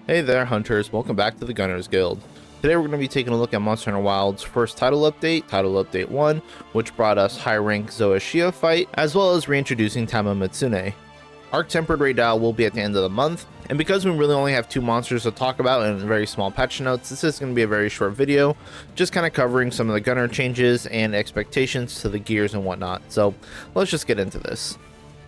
Hey there, hunters. Welcome back to the Gunners Guild. Today we're going to be taking a look at Monster Hunter Wild's first title update 1, which brought us high-rank Zoa Shia fight, as well as reintroducing Tama Mitsune. Arc Tempered Raidal will be at the end of the month, and because we really only have 2 monsters to talk about in very small patch notes, this is going to be a very short video, just kind of covering some of the gunner changes and expectations to the gears and whatnot. So let's just get into this.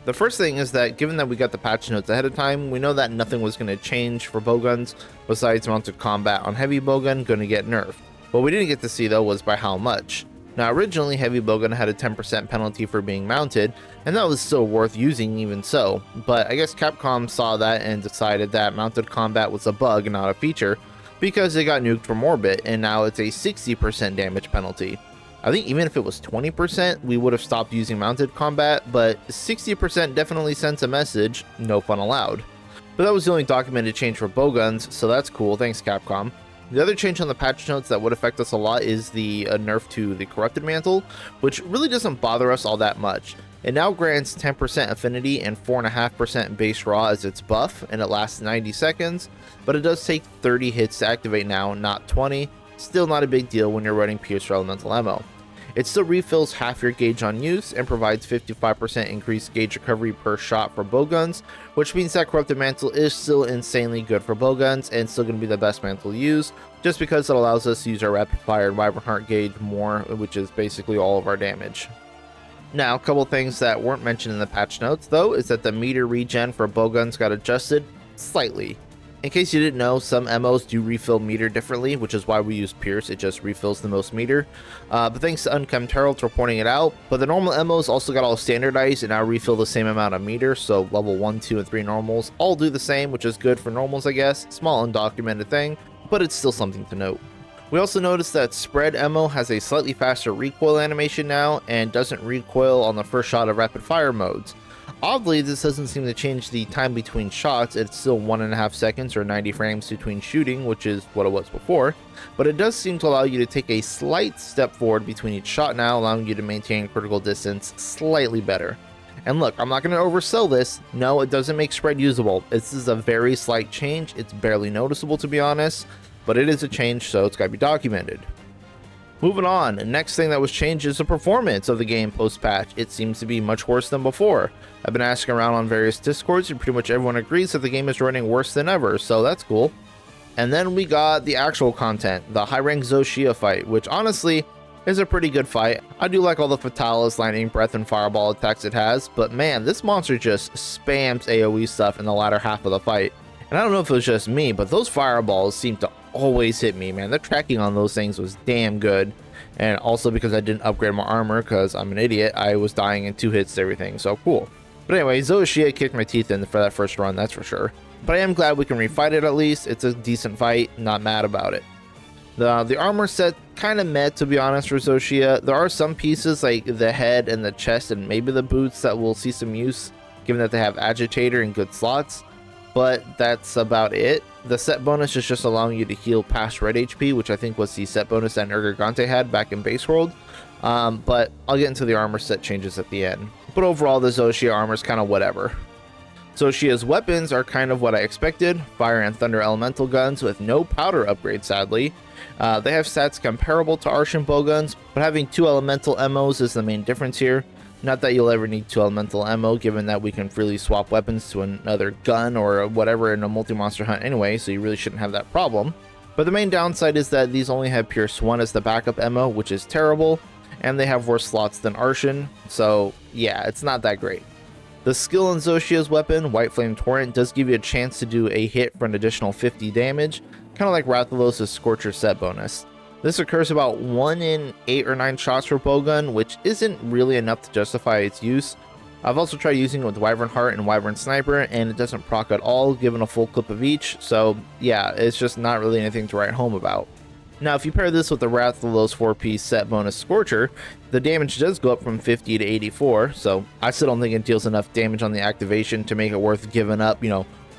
The first thing is that given that we got the patch notes ahead of time, we know that nothing was going to change for bowguns besides mounted combat on heavy bowgun going to get nerfed. What we didn't get to see though was by how much. Now originally heavy bowgun had a 10% penalty for being mounted, and that was still worth using even so, but I guess Capcom saw that and decided that mounted combat was a bug, not a feature, because it got nuked from orbit and now it's a 60% damage penalty. I think even if it was 20%, we would have stopped using mounted combat, but 60% definitely sends a message, no fun allowed. But that was the only documented change for bowguns, so that's cool, thanks Capcom. The other change on the patch notes that would affect us a lot is the nerf to the Corrupted Mantle, which really doesn't bother us all that much. It now grants 10% affinity and 4.5% base raw as its buff, and it lasts 90 seconds, but it does take 30 hits to activate now, not 20. Still not a big deal when you're running Pierce or Elemental ammo. It still refills half your gauge on use and provides 55% increased gauge recovery per shot for bowguns, which means that Corrupted Mantle is still insanely good for bowguns and still going to be the best mantle to use, just because it allows us to use our rapid fire and Wyvern Heart gauge more, which is basically all of our damage. Now, a couple things that weren't mentioned in the patch notes though is that the meter regen for bowguns got adjusted slightly. In case you didn't know, some MOs do refill meter differently, which is why we use Pierce, it just refills the most meter. But thanks to Uncomb Herald for pointing it out. But the normal MOs also got all standardized and now refill the same amount of meter, so level 1, 2, and 3 normals all do the same, which is good for normals I guess. Small undocumented thing, but it's still something to note. We also noticed that Spread MO has a slightly faster recoil animation now and doesn't recoil on the first shot of rapid fire modes. Oddly, this doesn't seem to change the time between shots. It's still 1.5 seconds or 90 frames between shooting, which is what it was before, but it does seem to allow you to take a slight step forward between each shot now, allowing you to maintain critical distance slightly better. And look, I'm not going to oversell this. No, it doesn't make Spread usable. This is a very slight change. It's barely noticeable to be honest, but it is a change, so it's got to be documented. Moving on, the next thing that was changed is the performance of the game post-patch. It seems to be much worse than before. I've been asking around on various discords and pretty much everyone agrees that the game is running worse than ever, so that's cool. And then we got the actual content, the high-rank Zoa Shia fight, which honestly is a pretty good fight. I do like all the Fatalis, Lightning Breath, and Fireball attacks it has, but man, this monster just spams AoE stuff in the latter half of the fight. And I don't know if it was just me, but those Fireballs seem to always hit me, man. The tracking on those things was damn good. And also because I didn't upgrade my armor because I'm an idiot, I was dying in 2 hits to everything, so cool. But anyway, Zoa Shia kicked my teeth in for that first run, that's for sure. But I am glad we can refight it at least. It's a decent fight, not mad about it. The armor set kind of meh, to be honest, for Zoa Shia. There are some pieces like the head and the chest and maybe the boots that will see some use, given that they have Agitator and good slots. But that's about it. The set bonus is just allowing you to heal past red HP, which I think was the set bonus that Nergigante had back in base world. But I'll get into the armor set changes at the end. But overall, the Zoa Shia armor is kind of whatever. Zoa Shia's weapons are kind of what I expected. Fire and Thunder elemental guns with no powder upgrade, sadly. They have stats comparable to Arshan bowguns, but having 2 elemental MOs is the main difference here. Not that you'll ever need 2 elemental ammo, given that we can freely swap weapons to another gun or whatever in a multi-monster hunt anyway, so you really shouldn't have that problem. But the main downside is that these only have Pierce 1 as the backup ammo, which is terrible, and they have worse slots than Arshan, so yeah, it's not that great. The skill in Zoa Shia's weapon, White Flame Torrent, does give you a chance to do a hit for an additional 50 damage, kind of like Rathalos' Scorcher set bonus. This occurs about 1 in 8 or 9 shots for bowgun, which isn't really enough to justify its use. I've also tried using it with Wyvern Heart and Wyvern Sniper, and it doesn't proc at all, given a full clip of each, so yeah, it's just not really anything to write home about. Now, if you pair this with the Rathalos 4-piece set bonus Scorcher, the damage does go up from 50 to 84, so I still don't think it deals enough damage on the activation to make it worth giving up,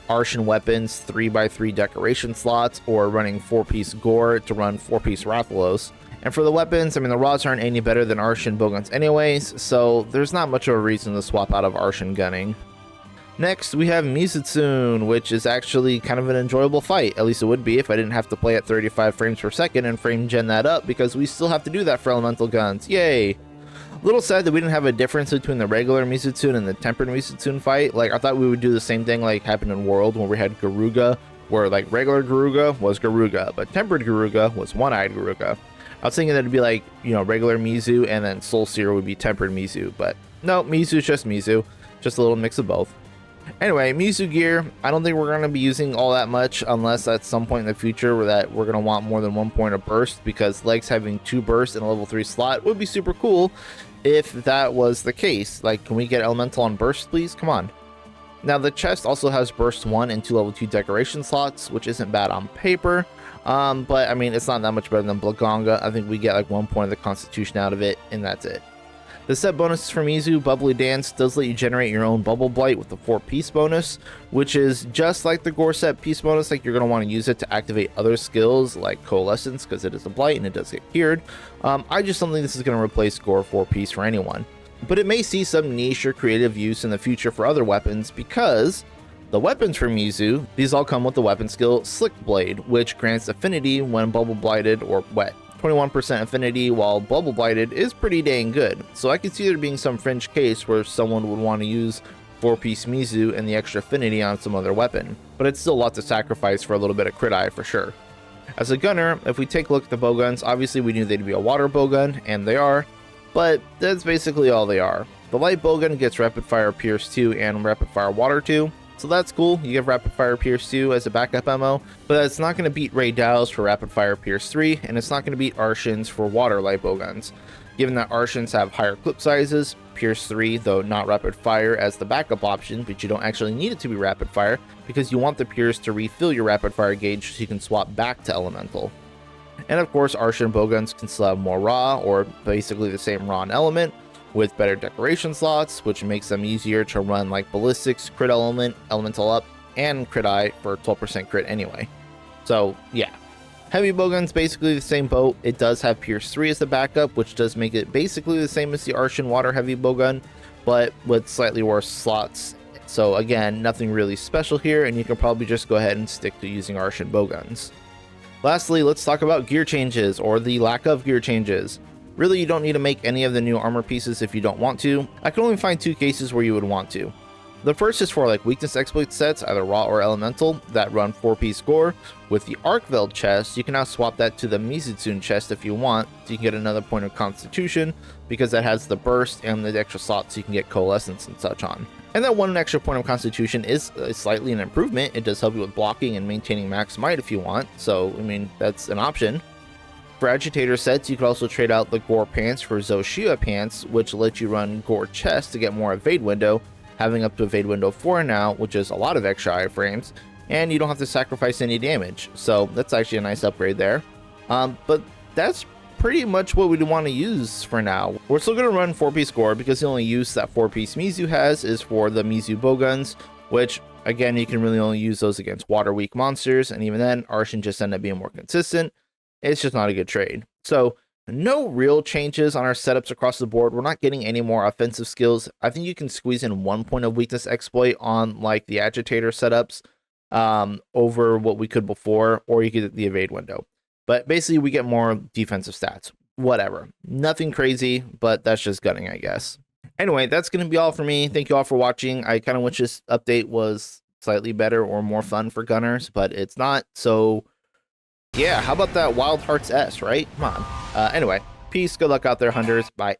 Arshan weapons, 3x3 decoration slots, or running 4-piece Gore to run 4-piece Rathalos. And for the weapons, the raws aren't any better than Arshan bowguns anyways, so there's not much of a reason to swap out of Arshan gunning. Next, we have Mizustune, which is actually kind of an enjoyable fight. At least it would be if I didn't have to play at 35 frames per second and frame gen that up, because we still have to do that for elemental guns. Yay! A little sad that we didn't have a difference between the regular Mizustune and the tempered Mizustune fight. Like, I thought we would do the same thing like happened in World, where we had Garuga, where like regular Garuga was Garuga, but tempered Garuga was one-eyed Garuga. I was thinking that it'd be like, you know, regular Mizu, and then Soul Seer would be tempered Mizu, but no, Mizu's just Mizu. Just a little mix of both. Anyway, Mizu gear, I don't think we're going to be using all that much unless at some point in the future where that we're going to want more than 1 point of burst, because legs having 2 bursts in a level 3 slot would be super cool if that was the case. Like, can we get elemental on burst, please? Come on. Now, the chest also has burst 1 and 2 level 2 decoration slots, which isn't bad on paper. But I mean, it's not that much better than Blaganga. I think we get like 1 point of the constitution out of it, and that's it. The set bonuses for Mizu, Bubbly Dance does let you generate your own Bubble Blight with the 4-piece bonus, which is just like the Gore set piece bonus. Like, you're going to want to use it to activate other skills like Coalescence, because it is a Blight and it does get cured. I just don't think this is going to replace Gore 4-piece for anyone. But it may see some niche or creative use in the future for other weapons, because the weapons for Mizu, these all come with the weapon skill Slick Blade, which grants affinity when Bubble Blighted or wet. 21% affinity, while Bubble Blighted is pretty dang good. So I could see there being some fringe case where someone would want to use 4-piece Mizu and the extra affinity on some other weapon, but it's still a lot to sacrifice for a little bit of crit eye for sure. As a gunner, if we take a look at the bowguns, obviously we knew they'd be a water bowgun, and they are, but that's basically all they are. The light bowgun gets rapid fire Pierce 2 and rapid fire water 2. So that's cool. You have Rapid Fire Pierce 2 as a backup ammo, but it's not going to beat Ray Dow's for Rapid Fire Pierce 3, and it's not going to beat Arshin's for water light bowguns. Given that Arshin's have higher clip sizes, Pierce 3, though not Rapid Fire, as the backup option, but you don't actually need it to be Rapid Fire, because you want the Pierce to refill your Rapid Fire gauge so you can swap back to Elemental. And of course, Arshin bowguns can still have more raw, or basically the same raw and element, with better decoration slots, which makes them easier to run like ballistics, crit element, elemental up, and crit eye for 12% crit anyway. So yeah, heavy bowgun's basically the same boat. It does have Pierce 3 as the backup, which does make it basically the same as the Arshin water heavy bowgun, but with slightly worse slots. So again, nothing really special here, and you can probably just go ahead and stick to using Arshin bowguns. Lastly, let's talk about gear changes, or the lack of gear changes. Really, you don't need to make any of the new armor pieces if you don't want to. I can only find 2 cases where you would want to. The first is for like weakness exploit sets, either raw or elemental, that run 4-piece gore. With the Arcveld chest, you can now swap that to the Mizustune chest if you want, so you can get another point of constitution, because that has the burst and the extra slot so you can get coalescence and such on. And that 1 extra point of constitution is slightly an improvement. It does help you with blocking and maintaining max might if you want, so I mean, that's an option. For agitator sets, you could also trade out the Gore pants for Zoa Shia pants, which let you run Gore chest to get more evade window, having up to evade window 4 now, which is a lot of extra iframes, and you don't have to sacrifice any damage, so that's actually a nice upgrade there. But that's pretty much what we'd want to use for now. We're still going to run 4-piece Gore, because the only use that 4-piece Mizu has is for the Mizu bowguns, which again, you can really only use those against water weak monsters, and even then, Arshin just end up being more consistent. It's just not a good trade. So no real changes on our setups across the board. We're not getting any more offensive skills. I think you can squeeze in 1 point of weakness exploit on like the agitator setups over what we could before, or you get the evade window. But basically we get more defensive stats. Whatever. Nothing crazy, but that's just gunning, I guess. Anyway, that's going to be all for me. Thank you all for watching. I kind of wish this update was slightly better or more fun for gunners, but it's not. So yeah, how about that Wild Hearts S, right? Come on. Anyway, peace, good luck out there, hunters. Bye.